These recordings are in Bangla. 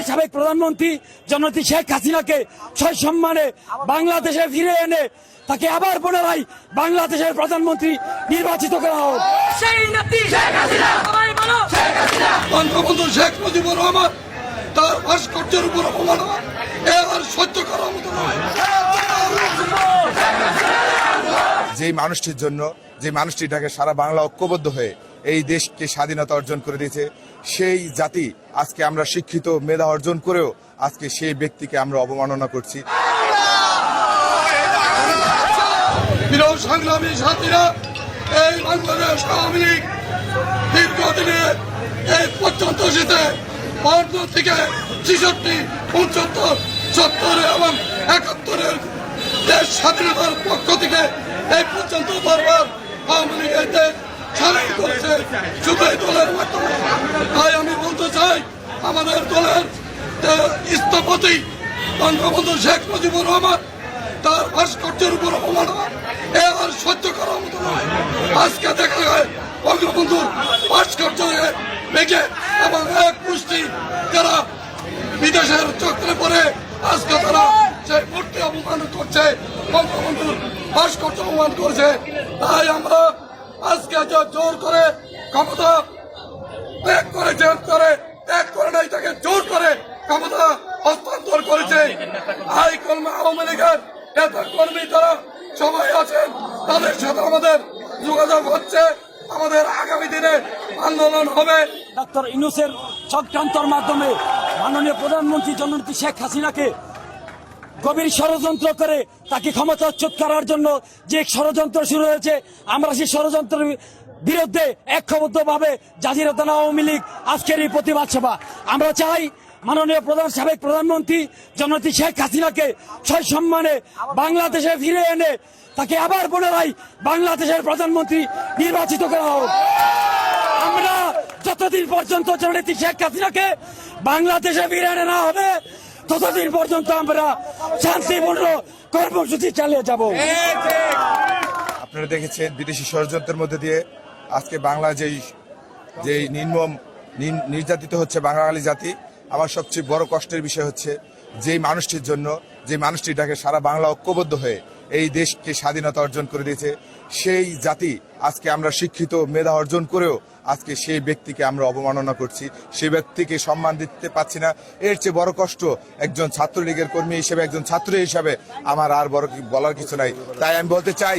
সাবেক প্রধানমন্ত্রী জননেত্রী শেখ হাসিনাকে সসম্মানে বাংলাদেশে ফিরে এনে তাকে আবার পুনরায় বাংলাদেশের প্রধানমন্ত্রী নির্বাচিত করা হোক। বঙ্গবন্ধু শেখ মুজিবুর রহমান তার ভাস্কর্যের উপর অবমাননা আর সহ্য করার মতো নয়। যেই মানুষটির জন্য যে মানুষটিটাকে সারা বাংলা ঐক্যবদ্ধ হয়ে এই দেশকে স্বাধীনতা অর্জন করে দিয়েছে, সেই জাতি আজকে আমরা শিক্ষিত মেধা অর্জন করেও আজকে সেই ব্যক্তিকে আমরা অবমাননা করছি। প্রিয় সংগ্রামী সাথীরা, এই বাংলাদেশ আওয়ামী লীগ দীর্ঘদিনে এই পর্যন্ত শীতে ৫২ থেকে ৬৬, ৭৯, ৭০ এবং ৭১ দেশ স্বাধীনতার পক্ষ থেকে এই পর্যন্ত বারবার আওয়ামী লীগের দেশ স্বাধীন করেছে শুধু এই দলের মাধ্যমে। তাই আমি বলতে চাই, আমাদের দলের স্থপতি বঙ্গবন্ধু শেখ মুজিবুর রহমান তার ভাস্কর্যের উপর অবমাননা আর সহ্য করার মতো নয়। আজকে দেখা যায় বঙ্গবন্ধুর ভাস্কর্য ভেঙে এবং এক গোষ্ঠী যারা বিদেশের চক্রে পড়ে আজকে তারা সেই মূর্তি অপমান করছে, বঙ্গবন্ধুর ভাস্কর্য অপমান করছে। তাই আমরা আজকে যে জোর করে ক্ষমতা ত্যাগ করে ত্যাগ করে নাই, তাকে জোর করে ক্ষমতা হস্তান্তর করেছে। এই কলমে আওয়ামী লীগের নেতা কর্মী তারা সবাই আছেন, তাদের সাথে আমাদের যোগাযোগ হচ্ছে। আমাদের আগামী দিনে আন্দোলন হবে। ডক্টর ইউনূসের চক্রান্তর মাধ্যমে মাননীয় প্রধানমন্ত্রী জননেত্রী শেখ হাসিনাকে গভীর ষড়যন্ত্র করে তাকে ক্ষমতাচ্যুত করার জন্য যে ষড়যন্ত্র শুরু হয়েছে, আমরা সেই ষড়যন্ত্রের বিরুদ্ধে ঐক্যবদ্ধভাবে জাজিরাতান আওয়ামী লীগ আজকের এই প্রতিবাদ সভা। আমরা চাই মাননীয় সাবেক প্রধানমন্ত্রী জননেত্রী শেখ হাসিনাকে সসম্মানে বাংলাদেশে ফিরে এনে তাকে আবার পুনরায় বাংলাদেশের প্রধানমন্ত্রী নির্বাচিত করা হোক। আমরা যতদিন পর্যন্ত জননেত্রী শেখ হাসিনাকে বাংলাদেশে ফিরে এনে না হবে, ততদিন পর্যন্ত আমরা শান্তিপূর্ণ কর্মসূচি চালিয়ে যাব। আপনারা দেখেছেন বিদেশি ষড়যন্ত্রের মধ্যে দিয়ে আজকে বাংলা যেই নির্যাতিত হচ্ছে বাঙালি জাতি। আমার সবচেয়ে বড় কষ্টের বিষয় হচ্ছে যেই মানুষটির জন্য যে মানুষটিটাকে সারা বাংলা ঐক্যবদ্ধ হয়ে এই দেশকে স্বাধীনতা অর্জন করে দিয়েছে, সেই জাতি আজকে আমরা শিক্ষিত মেধা অর্জন করেও আজকে সেই ব্যক্তিকে আমরা অবমাননা করছি, সেই ব্যক্তিকে সম্মান দিতে পারছি না। এর চেয়ে বড় কষ্ট একজন ছাত্রলীগের কর্মী হিসেবে, একজন ছাত্র হিসাবে আমার আর বড় বলার কিছু নাই। তাই আমি বলতে চাই,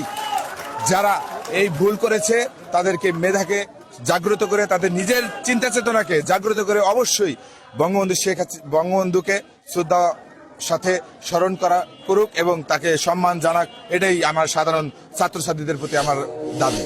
যারা এই ভুল করেছে তাদেরকে মেধাকে জাগ্রত করে, তাদের নিজের চিন্তা চেতনাকে জাগ্রত করে অবশ্যই বঙ্গবন্ধুকে শ্রদ্ধা সাথে স্মরণ করুক এবং তাকে সম্মান জানাক। এটাই আমার সাধারণ ছাত্রছাত্রীদের প্রতি আমার দাবি।